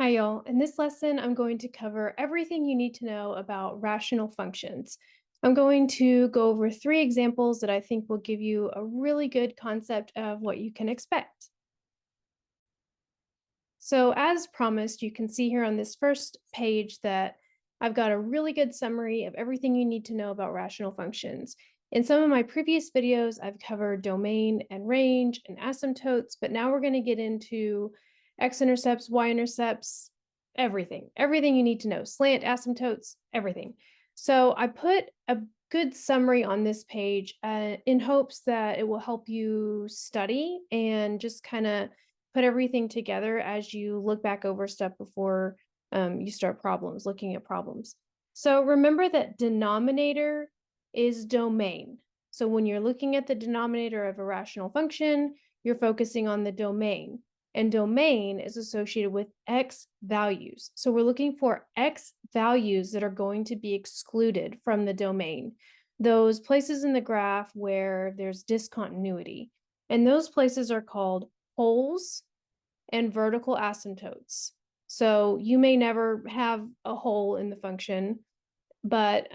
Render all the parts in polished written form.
Hi, y'all. In this lesson, I'm going to cover everything you need to know about rational functions. I'm going to go over 3 examples that I think will give you a really good concept of what you can expect. So, as promised, you can see here on this first page that I've got a really good summary of everything you need to know about rational functions. In some of my previous videos, I've covered domain and range and asymptotes, but now we're going to get into x-intercepts, y-intercepts, everything you need to know, slant, asymptotes, everything. So I put a good summary on this page in hopes that it will help you study and just kind of put everything together as you look back over stuff before you start looking at problems. So remember that denominator is domain. So when you're looking at the denominator of a rational function, you're focusing on the domain. And domain is associated with x values. So we're looking for x values that are going to be excluded from the domain. Those places in the graph where there's discontinuity. And those places are called holes and vertical asymptotes. So you may never have a hole in the function, but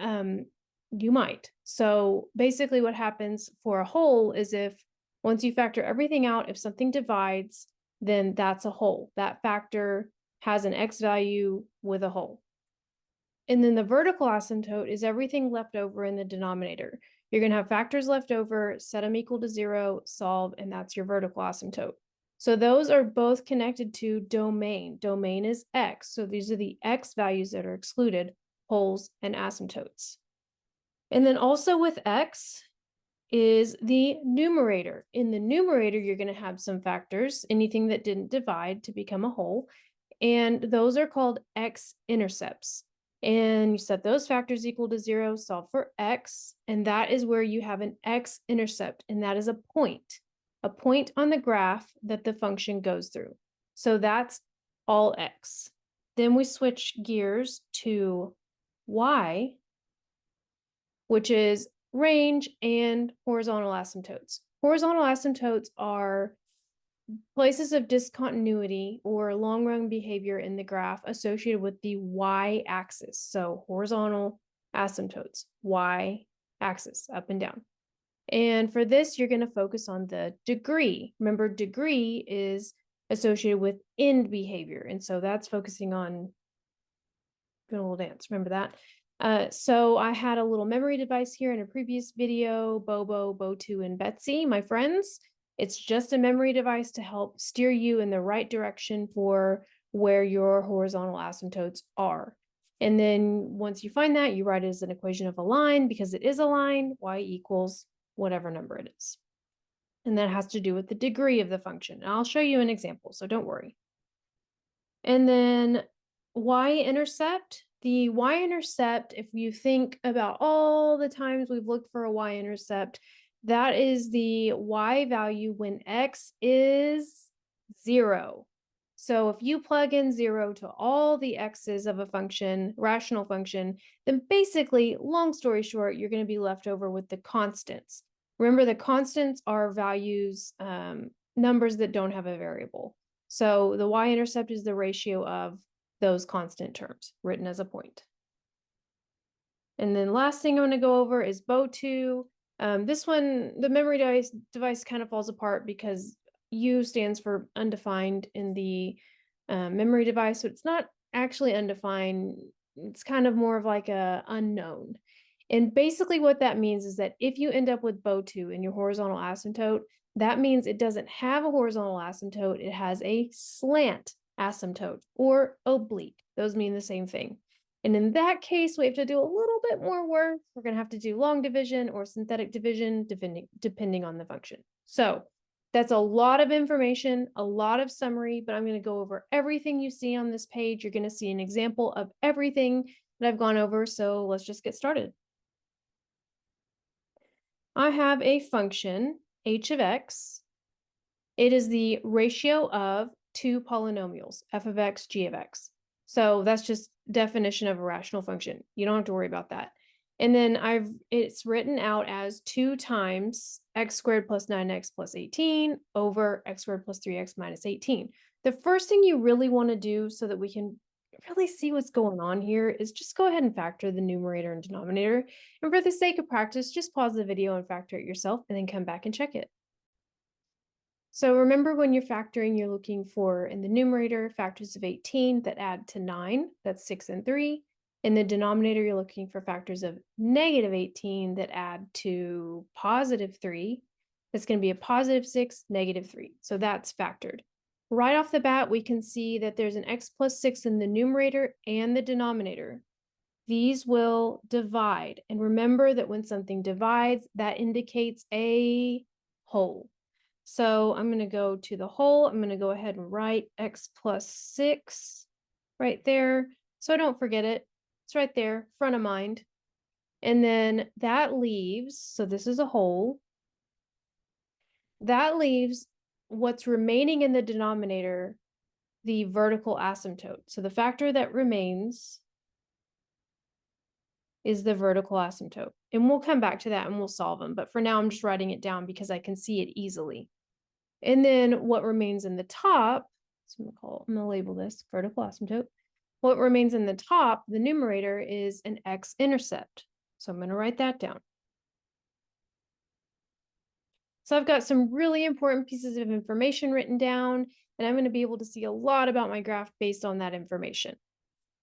you might. So basically what happens for a hole is if once you factor everything out, if something divides, then that's a hole. That factor has an x value with a hole. And then the vertical asymptote is everything left over in the denominator. You're going to have factors left over, set them equal to 0, solve, and that's your vertical asymptote. So those are both connected to domain. Domain is x. So these are the x values that are excluded, holes and asymptotes. And then also with x is the numerator. In the numerator, you're going to have some factors, anything that didn't divide to become a whole, and those are called x-intercepts. And you set those factors equal to 0, solve for x, and that is where you have an x-intercept, and that is a point on the graph that the function goes through. So that's all x. Then we switch gears to y, which is range and horizontal asymptotes. Horizontal asymptotes are places of discontinuity or long-run behavior in the graph associated with the y-axis. So horizontal asymptotes, y-axis, up and down. And for this, you're going to focus on the degree. Remember, degree is associated with end behavior. And so that's focusing on good old dance. Remember that? So I had a little memory device here in a previous video, Bobo, Botu, and Betsy, my friends. It's just a memory device to help steer you in the right direction for where your horizontal asymptotes are. And then once you find that, you write it as an equation of a line because it is a line, y equals whatever number it is. And that has to do with the degree of the function. And I'll show you an example, so don't worry. And then y-intercept. The y-intercept, if you think about all the times we've looked for a y-intercept, that is the y value when x is 0. So if you plug in 0 to all the x's of a function, rational function, then basically, long story short, you're going to be left over with the constants. Remember, the constants are values, numbers that don't have a variable. So the y-intercept is the ratio of those constant terms written as a point. And then last thing I'm going to go over is Bo2. This one, the memory device kind of falls apart because U stands for undefined in the memory device. So it's not actually undefined. It's kind of more of like a unknown. And basically what that means is that if you end up with Bo2 in your horizontal asymptote, that means it doesn't have a horizontal asymptote. It has a slant asymptote or oblique. Those mean the same thing. And in that case, we have to do a little bit more work. We're going to have to do long division or synthetic division, depending on the function. So that's a lot of information, a lot of summary, but I'm going to go over everything you see on this page. You're going to see an example of everything that I've gone over. So let's just get started. I have a function, h of x. It is the ratio of 2 polynomials, f of x, g of x. So that's just definition of a rational function. You don't have to worry about that. And then it's written out as 2 times x squared plus 9x plus 18 over x squared plus 3x minus 18. The first thing you really want to do so that we can really see what's going on here is just go ahead and factor the numerator and denominator. And for the sake of practice, just pause the video and factor it yourself and then come back and check it. So remember, when you're factoring, you're looking for, in the numerator, factors of 18 that add to 9, that's 6 and 3. In the denominator, you're looking for factors of negative 18 that add to positive 3. That's going to be a positive 6, negative 3. So that's factored. Right off the bat, we can see that there's an x plus 6 in the numerator and the denominator. These will divide. And remember that when something divides, that indicates a whole. So I'm going to go to the whole. I'm going to go ahead and write x plus 6 right there. So I don't forget it. It's right there, front of mind. And then that leaves, so this is a whole. That leaves what's remaining in the denominator, the vertical asymptote. So the factor that remains is the vertical asymptote. And we'll come back to that and we'll solve them. But for now, I'm just writing it down because I can see it easily. And then what remains in the top, so I'm going to label this vertical asymptote. What remains in the top, the numerator, is an x-intercept. So I'm going to write that down. So I've got some really important pieces of information written down, and I'm going to be able to see a lot about my graph based on that information.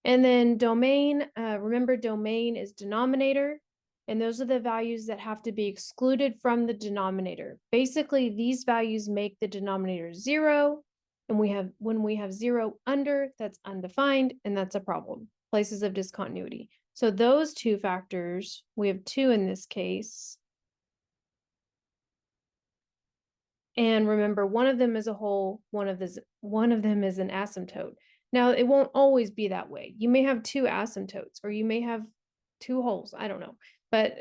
And then domain, remember, domain is denominator, and those are the values that have to be excluded from the denominator. Basically, these values make the denominator 0, and when we have 0 under, that's undefined, and that's a problem, places of discontinuity. So those two factors, we have 2 in this case. And remember, one of them is a whole, one of them is an asymptote. Now, it won't always be that way. You may have 2 asymptotes, or you may have 2 wholes. I don't know. But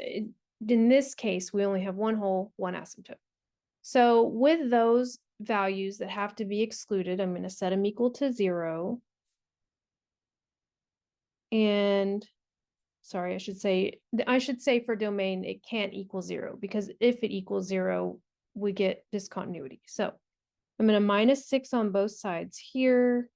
in this case, we only have 1 whole, 1 asymptote. So with those values that have to be excluded, I'm going to set them equal to 0. And sorry, I should say for domain, it can't equal 0, because if it equals 0, we get discontinuity. So I'm going to minus 6 on both sides here.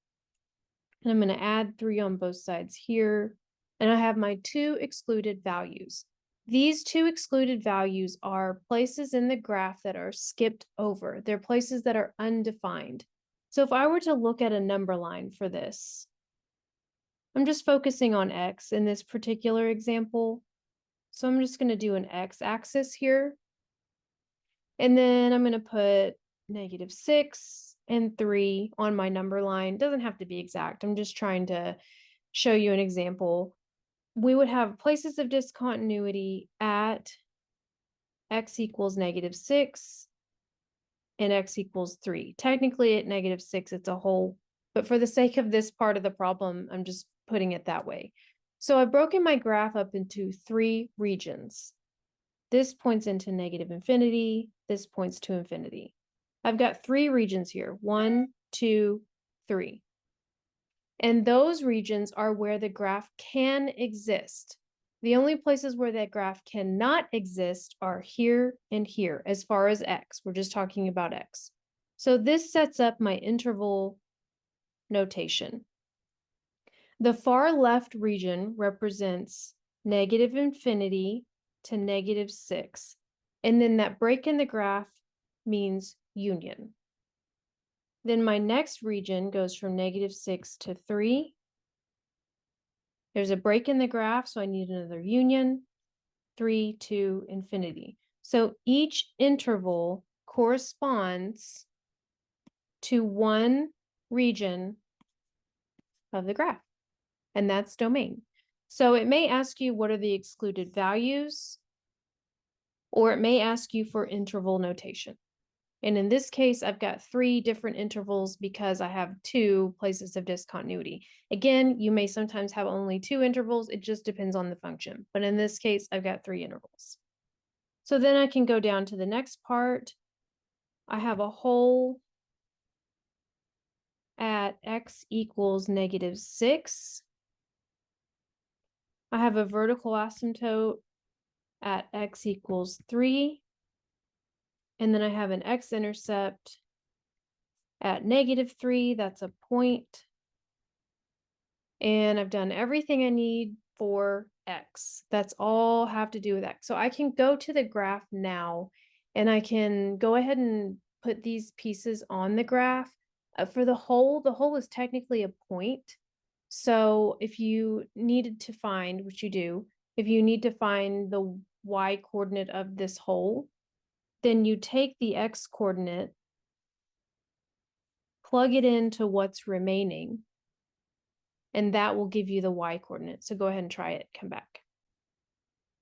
And I'm going to add 3 on both sides here. And I have my 2 excluded values. These 2 excluded values are places in the graph that are skipped over. They're places that are undefined. So if I were to look at a number line for this, I'm just focusing on x in this particular example. So I'm just going to do an x-axis here. And then I'm going to put negative 6 and 3 on my number line. It doesn't have to be exact. I'm just trying to show you an example. We would have places of discontinuity at x equals negative 6 and x equals 3. Technically, at negative 6, it's a whole, but for the sake of this part of the problem, I'm just putting it that way. So I've broken my graph up into 3 regions. This points into negative infinity. This points to infinity. I've got 3 regions here, 1, 2, 3. And those regions are where the graph can exist. The only places where that graph cannot exist are here and here, as far as x. We're just talking about x. So this sets up my interval notation. The far left region represents negative infinity to negative 6. And then that break in the graph means union. Then my next region goes from negative 6 to 3. There's a break in the graph, so I need another union, 3 to infinity. So each interval corresponds to one region of the graph, and that's domain. So it may ask you what are the excluded values, or it may ask you for interval notation. And in this case, I've got 3 different intervals because I have 2 places of discontinuity. Again, you may sometimes have only 2 intervals. It just depends on the function. But in this case, I've got 3 intervals. So then I can go down to the next part. I have a whole at x equals negative 6. I have a vertical asymptote at x equals 3. And then I have an x-intercept at -3, that's a point. And I've done everything I need for X. That's all have to do with X. So I can go to the graph now and I can go ahead and put these pieces on the graph. For the whole is technically a point. So if you needed to find, which you do, if you need to find the Y coordinate of this whole, then you take the X coordinate, plug it into what's remaining, and that will give you the Y coordinate. So go ahead and try it, come back.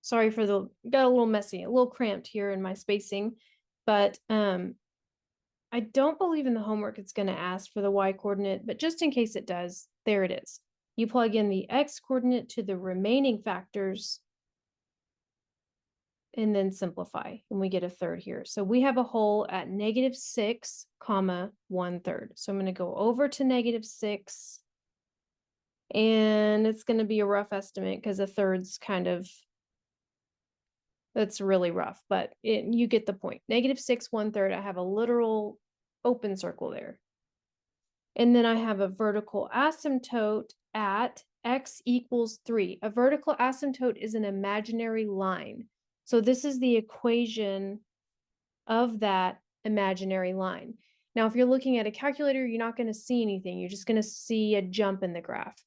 Sorry for got a little messy, a little cramped here in my spacing, but I don't believe in the homework it's going to ask for the Y coordinate, but just in case it does, there it is. You plug in the X coordinate to the remaining factors and then simplify, and we get a third here. So we have a whole at -6, 1/3. So I'm going to go over to -6, and it's going to be a rough estimate because a third's kind of, that's really rough, but you get the point. -6, 1/3, I have a literal open circle there. And then I have a vertical asymptote at X equals 3. A vertical asymptote is an imaginary line. So this is the equation of that imaginary line. Now, if you're looking at a calculator, you're not going to see anything. You're just going to see a jump in the graph.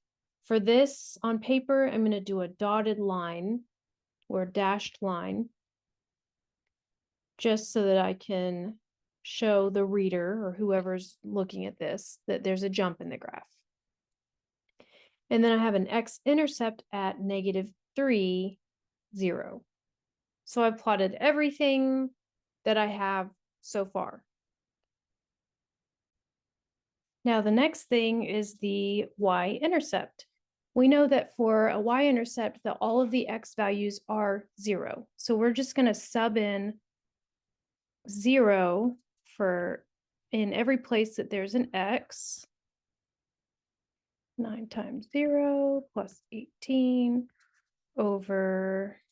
For this on paper, I'm going to do a dotted line or a dashed line, just so that I can show the reader or whoever's looking at this that there's a jump in the graph. And then I have an x-intercept at -3, 0. So I've plotted everything that I have so far. Now the next thing is the y-intercept. We know that for a y-intercept that all of the x values are 0. So we're just going to sub in 0 for in every place that there's an x. 9 times 0 plus 18 over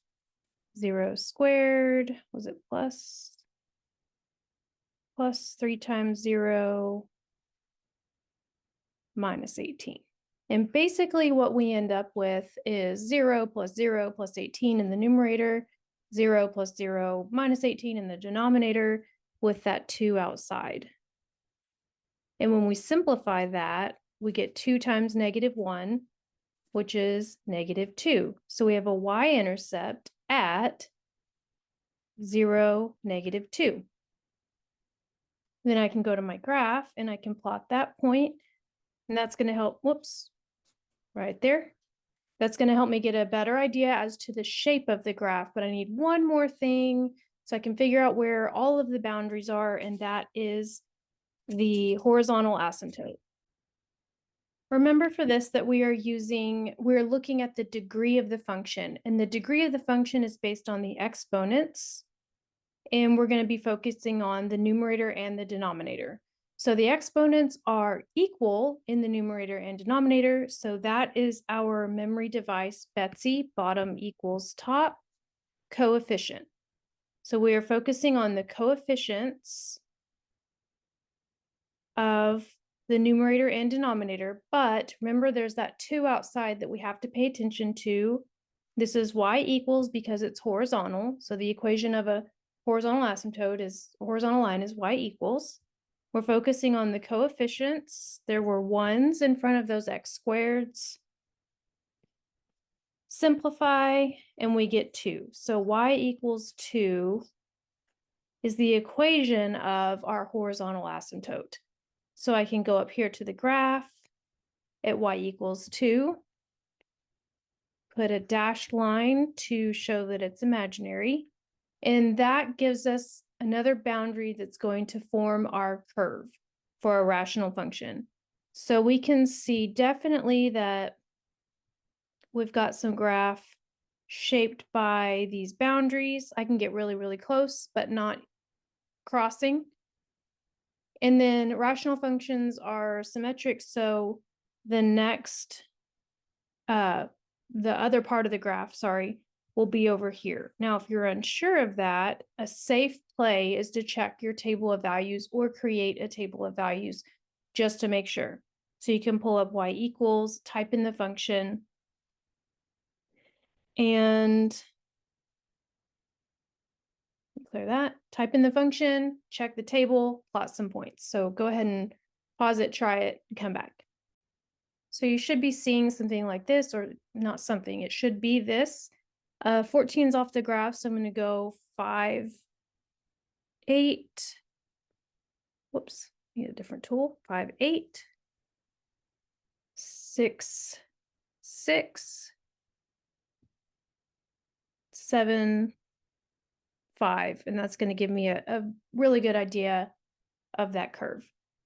0 squared. Was it plus 3 times 0 minus 18. And basically what we end up with is 0 plus 0 plus 18 in the numerator, 0 plus 0 minus 18 in the denominator, with that 2 outside. And when we simplify that, we get 2 times -1, which is -2. So we have a y-intercept at 0, -2. Then I can go to my graph and I can plot that point, and that's going to help, whoops, right there. That's going to help me get a better idea as to the shape of the graph, but I need one more thing so I can figure out where all of the boundaries are, and that is the horizontal asymptote. Remember for this that we're looking at the degree of the function, and the degree of the function is based on the exponents, and we're going to be focusing on the numerator and the denominator. So the exponents are equal in the numerator and denominator, so that is our memory device, Betsy, bottom equals top, coefficient. So we are focusing on the coefficients of the numerator and denominator, but remember there's that 2 outside that we have to pay attention to. This is y equals because it's horizontal, so the equation of a horizontal asymptote is horizontal line is y equals. We're focusing on the coefficients. There were 1s in front of those x squareds. Simplify, and we get 2. So y equals 2 is the equation of our horizontal asymptote. So I can go up here to the graph at y equals 2, put a dashed line to show that it's imaginary, and that gives us another boundary that's going to form our curve for a rational function. So we can see definitely that we've got some graph shaped by these boundaries. I can get really, really close, but not crossing. And then rational functions are symmetric, so the next, the other part of the graph, sorry, will be over here. Now, if you're unsure of that, a safe play is to check your table of values or create a table of values just to make sure. So you can pull up y equals, type in the function, and clear that, type in the function, check the table, plot some points. So go ahead and pause it, try it, and come back. So you should be seeing something like this, or not something, it should be this. 14's off the graph, so I'm going to go 5, 8. Whoops, need a different tool. 5, 8, 6, 6, 7, 5. And that's going to give me a really good idea of that curve.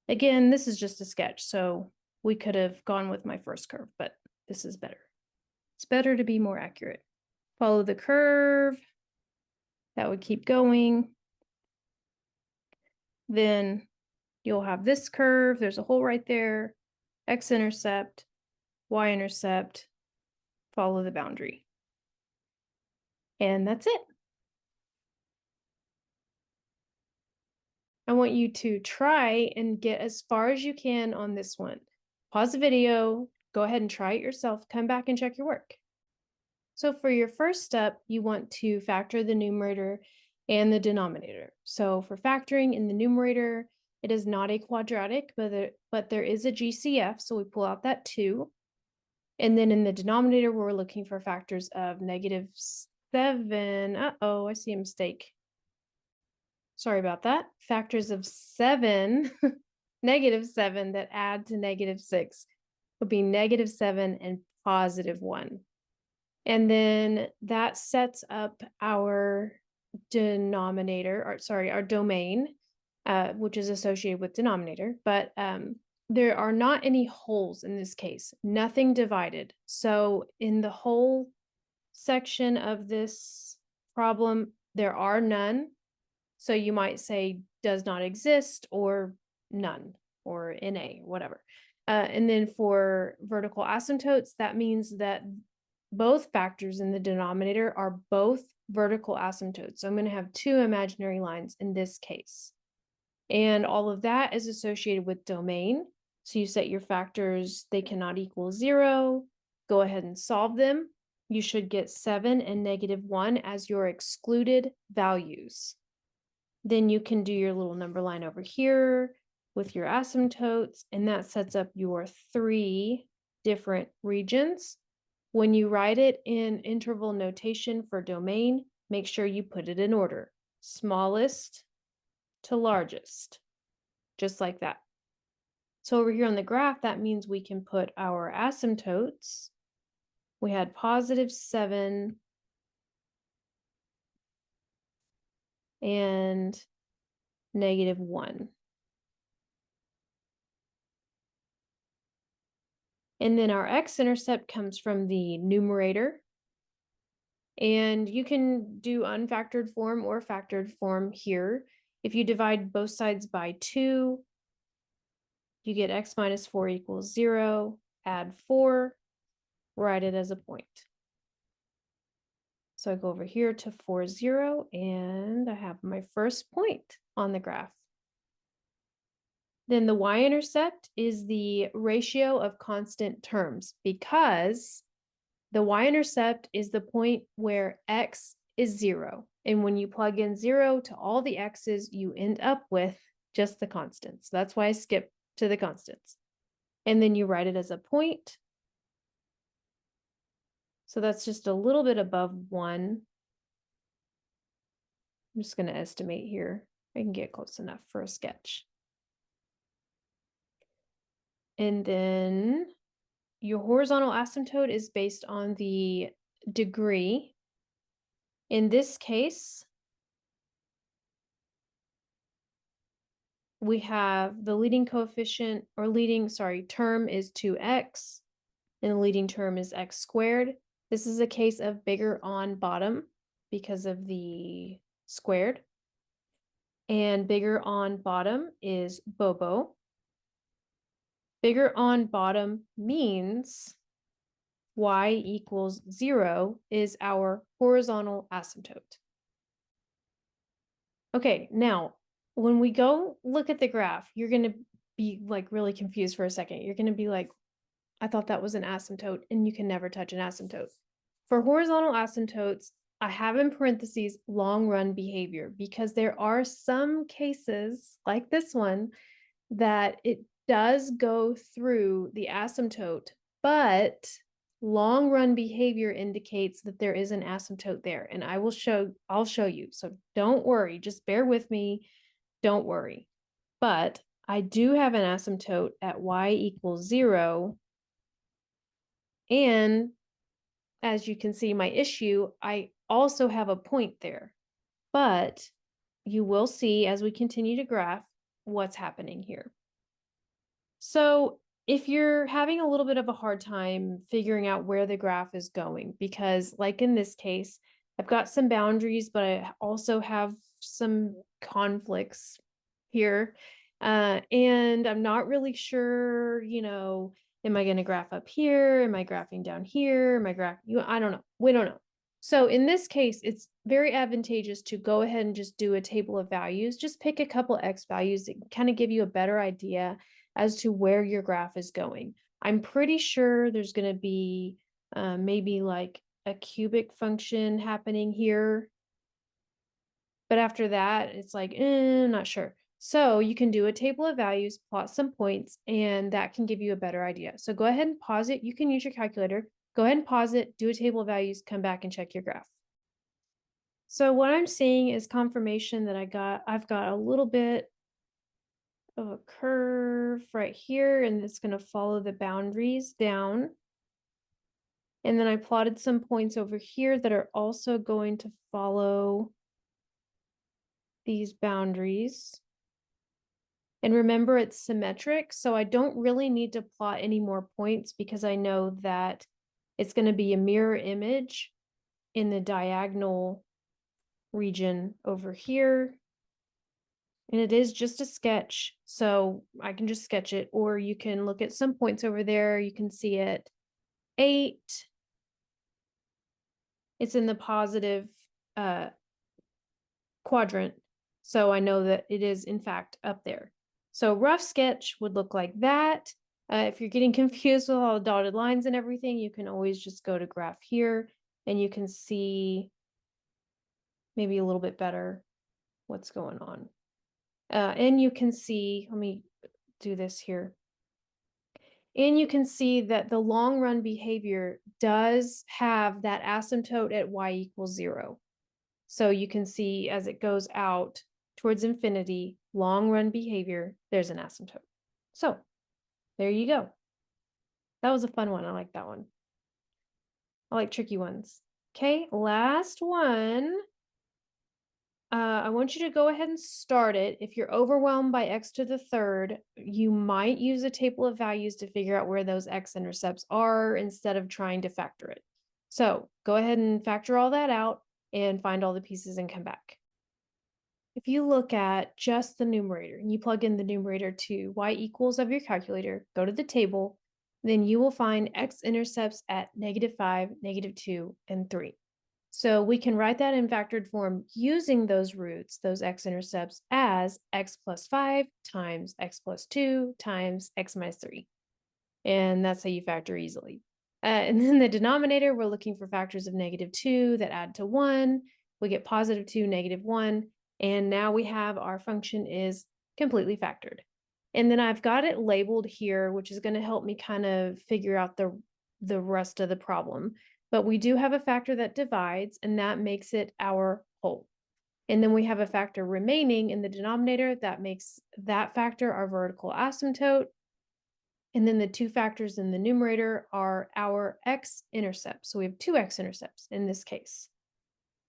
Again, this is just a sketch, so we could have gone with my first curve, but this is better. It's better to be more accurate. Follow the curve. That would keep going. Then you'll have this curve. There's a hole right there. X-intercept, Y-intercept, follow the boundary. And that's it. I want you to try and get as far as you can on this one. Pause the video, go ahead and try it yourself, come back and check your work. So for your first step, you want to factor the numerator and the denominator. So for factoring in the numerator, it is not a quadratic, but there is a GCF, so we pull out that 2. And then in the denominator, we're looking for factors of -7. Uh-oh, I see a mistake. Sorry about that. Factors of 7, -7 that add to -6 would be -7 and +1. And then that sets up our denominator, or sorry, our domain, which is associated with denominator, but there are not any holes in this case, nothing divided. So in the whole section of this problem, there are none. So you might say does not exist, or none, or NA, whatever. And then for vertical asymptotes, that means that both factors in the denominator are both vertical asymptotes. So I'm going to have 2 imaginary lines in this case. And all of that is associated with domain. So you set your factors, they cannot equal 0. Go ahead and solve them. You should get 7 and -1 as your excluded values. Then you can do your little number line over here with your asymptotes, and that sets up your 3 different regions. When you write it in interval notation for domain, make sure you put it in order, smallest to largest, just like that. So over here on the graph, that means we can put our asymptotes. We had +7 and -1. And then our x-intercept comes from the numerator. And you can do unfactored form or factored form here. If you divide both sides by 2, you get x minus 4 equals 0. Add 4, write it as a point. So I go over here to 4, 0, and I have my first point on the graph. Then the y-intercept is the ratio of constant terms, because the y-intercept is the point where x is 0. And when you plug in 0 to all the x's, you end up with just the constants. That's why I skip to the constants. And then you write it as a point. So that's just a little bit above 1. I'm just going to estimate here. I can get close enough for a sketch. And then your horizontal asymptote is based on the degree. In this case, we have the leading coefficient, or term is 2x, and the leading term is x squared. This is a case of bigger on bottom because of the squared. And bigger on bottom is Bobo. Bigger on bottom means y equals 0 is our horizontal asymptote. Okay, now when we go look at the graph, you're going to be like really confused for a second. You're going to be like, I thought that was an asymptote, and you can never touch an asymptote. For horizontal asymptotes, I have in parentheses long run behavior because there are some cases like this one that it does go through the asymptote, but long run behavior indicates that there is an asymptote there, and I'll show you. So don't worry, just bear with me. Don't worry. But I do have an asymptote at y equals 0. And as you can see, my issue, I also have a point there. But you will see as we continue to graph what's happening here. So if you're having a little bit of a hard time figuring out where the graph is going, because like in this case, I've got some boundaries, but I also have some conflicts here. And I'm not really sure, am I going to graph up here? Am I graphing down here? I don't know. We don't know. So in this case, it's very advantageous to go ahead and just do a table of values. Just pick a couple X values that kind of give you a better idea as to where your graph is going. I'm pretty sure there's going to be maybe like a cubic function happening here. But after that, it's like, not sure. So you can do a table of values, plot some points, and that can give you a better idea. So go ahead and pause it. You can use your calculator. Go ahead and pause it, do a table of values, come back and check your graph. So what I'm seeing is confirmation that I've got a little bit of a curve right here, and it's going to follow the boundaries down. And then I plotted some points over here that are also going to follow these boundaries. And remember, it's symmetric, so I don't really need to plot any more points because I know that it's going to be a mirror image in the diagonal region over here. And it is just a sketch, so I can just sketch it, or you can look at some points over there. You can see it 8. It's in the positive quadrant, so I know that it is in fact up there. So rough sketch would look like that. If you're getting confused with all the dotted lines and everything, you can always just go to graph here and you can see maybe a little bit better what's going on. And you can see, let me do this here. And you can see that the long run behavior does have that asymptote at y equals 0. So you can see as it goes out towards infinity, long run behavior, there's an asymptote. So there you go. That was a fun one. I like that one. I like tricky ones. Okay, last one. I want you to go ahead and start it. If you're overwhelmed by x to the third, you might use a table of values to figure out where those x-intercepts are instead of trying to factor it. So go ahead and factor all that out and find all the pieces and come back. If you look at just the numerator and you plug in the numerator to y equals of your calculator, go to the table, then you will find x-intercepts at -5, -2, and 3. So we can write that in factored form using those roots, those x-intercepts, as x plus 5 times x plus 2 times x minus 3. And that's how you factor easily. And then the denominator, we're looking for factors of -2 that add to 1. We get +2, -1. And now we have our function is completely factored. And then I've got it labeled here, which is going to help me kind of figure out the rest of the problem. But we do have a factor that divides, and that makes it our whole. And then we have a factor remaining in the denominator that makes that factor our vertical asymptote. And then the two factors in the numerator are our x-intercepts. So we have two x-intercepts in this case.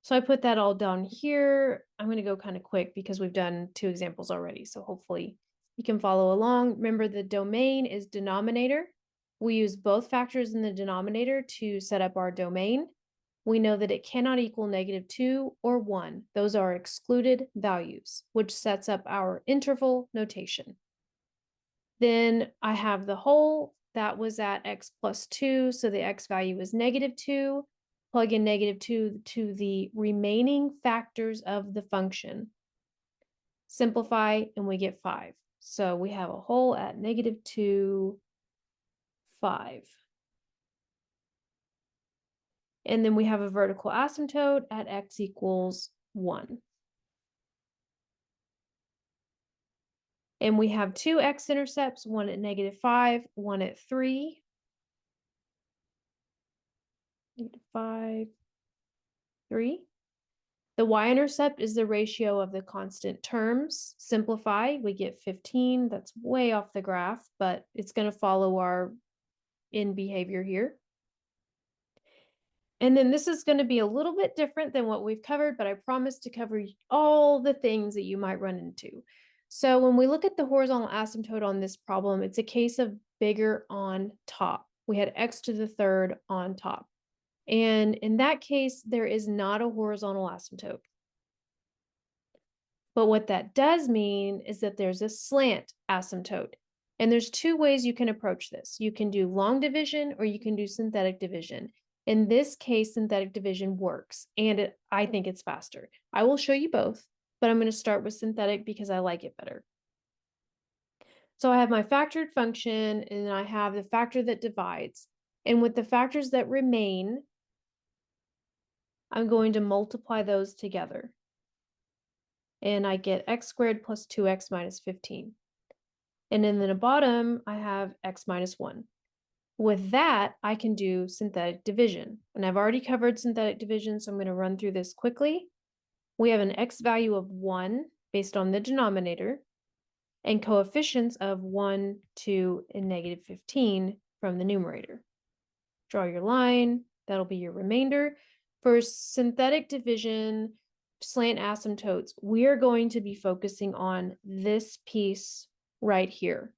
So I put that all down here. I'm going to go kind of quick because we've done 2 examples already. So hopefully you can follow along. Remember, the domain is denominator. We use both factors in the denominator to set up our domain. We know that it cannot equal -2 or 1. Those are excluded values, which sets up our interval notation. Then I have the whole, that was at x plus 2, so the x value is -2. Plug in -2 to the remaining factors of the function. Simplify, and we get 5. So we have a whole at -2, 5. And then we have a vertical asymptote at x equals 1. And we have two x-intercepts, one at -5, one at 3. -5, 3. The y-intercept is the ratio of the constant terms. Simplify, we get 15. That's way off the graph, but it's going to follow our in behavior here. And then this is going to be a little bit different than what we've covered, but I promise to cover all the things that you might run into. So when we look at the horizontal asymptote on this problem, it's a case of bigger on top. We had x to the third on top. And in that case, there is not a horizontal asymptote. But what that does mean is that there's a slant asymptote. And there's two ways you can approach this. You can do long division or you can do synthetic division. In this case, synthetic division works, and I think it's faster. I will show you both, but I'm going to start with synthetic because I like it better. So I have my factored function, and I have the factor that divides. And with the factors that remain, I'm going to multiply those together. And I get x squared plus 2x minus 15. And then in the bottom, I have x minus 1. With that, I can do synthetic division. And I've already covered synthetic division, so I'm going to run through this quickly. We have an x value of 1 based on the denominator, and coefficients of 1, 2, and -15 from the numerator. Draw your line. That'll be your remainder. For synthetic division, slant asymptotes, we are going to be focusing on this piece right here.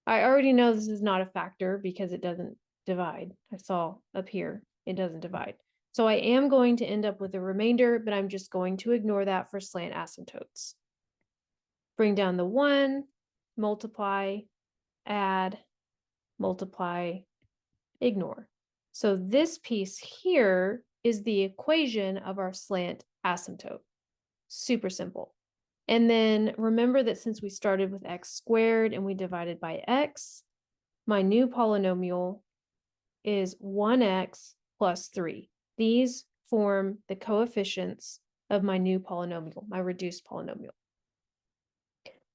I already know this is not a factor because it doesn't divide. I saw up here, it doesn't divide. So I am going to end up with a remainder, but I'm just going to ignore that for slant asymptotes. Bring down the 1, multiply, add, multiply, ignore. So this piece here is the equation of our slant asymptote. Super simple. And then remember that since we started with x squared and we divided by x, my new polynomial is 1x plus 3. These form the coefficients of my new polynomial, my reduced polynomial.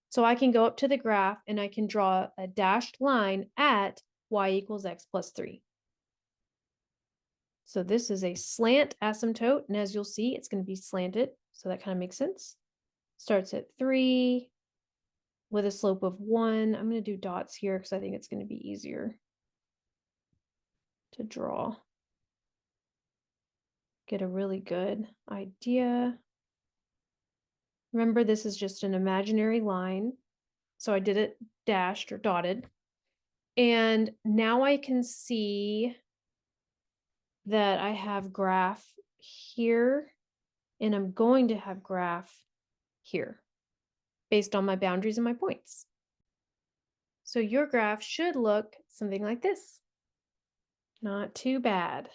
So I can go up to the graph and I can draw a dashed line at y equals x plus 3. So this is a slant asymptote, and as you'll see, it's going to be slanted, so that kind of makes sense. Starts at 3 with a slope of 1. I'm going to do dots here because I think it's going to be easier to draw. Get a really good idea. Remember, this is just an imaginary line, so I did it dashed or dotted. And now I can see that I have graph here, and I'm going to have graph here based on my boundaries and my points. So your graph should look something like this. Not too bad.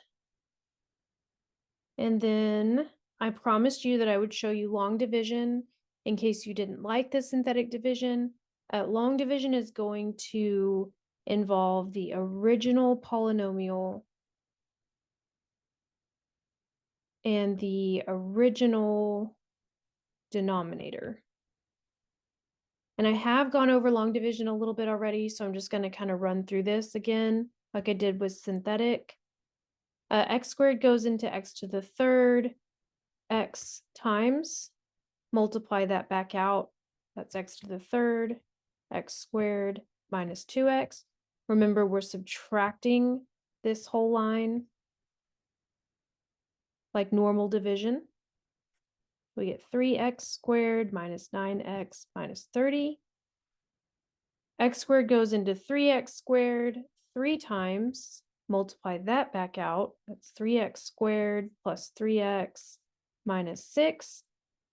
And then I promised you that I would show you long division in case you didn't like the synthetic division. Long division is going to involve the original polynomial and the original denominator. And I have gone over long division a little bit already, so I'm just going to kind of run through this again, like I did with synthetic. X squared goes into x to the third, x times, multiply that back out, that's x to the third, x squared minus 2x. Remember, we're subtracting this whole line like normal division. We get 3x squared minus 9x minus 30. X squared goes into 3x squared 3 times. Multiply that back out. That's 3x squared plus 3x minus 6.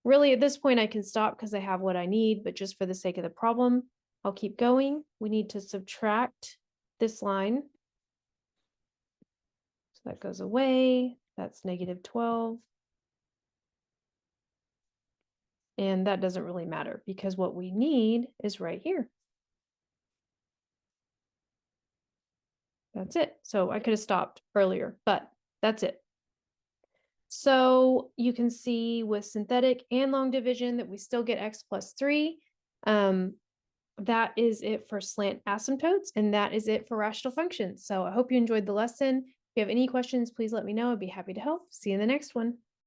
Really, at this point, I can stop because I have what I need, but just for the sake of the problem, I'll keep going. We need to subtract this line. So that goes away. That's -12. And that doesn't really matter because what we need is right here. That's it. So I could have stopped earlier, but that's it. So you can see with synthetic and long division that we still get x plus 3. That is it for slant asymptotes, and that is it for rational functions. So I hope you enjoyed the lesson. If you have any questions, please let me know. I'd be happy to help. See you in the next one.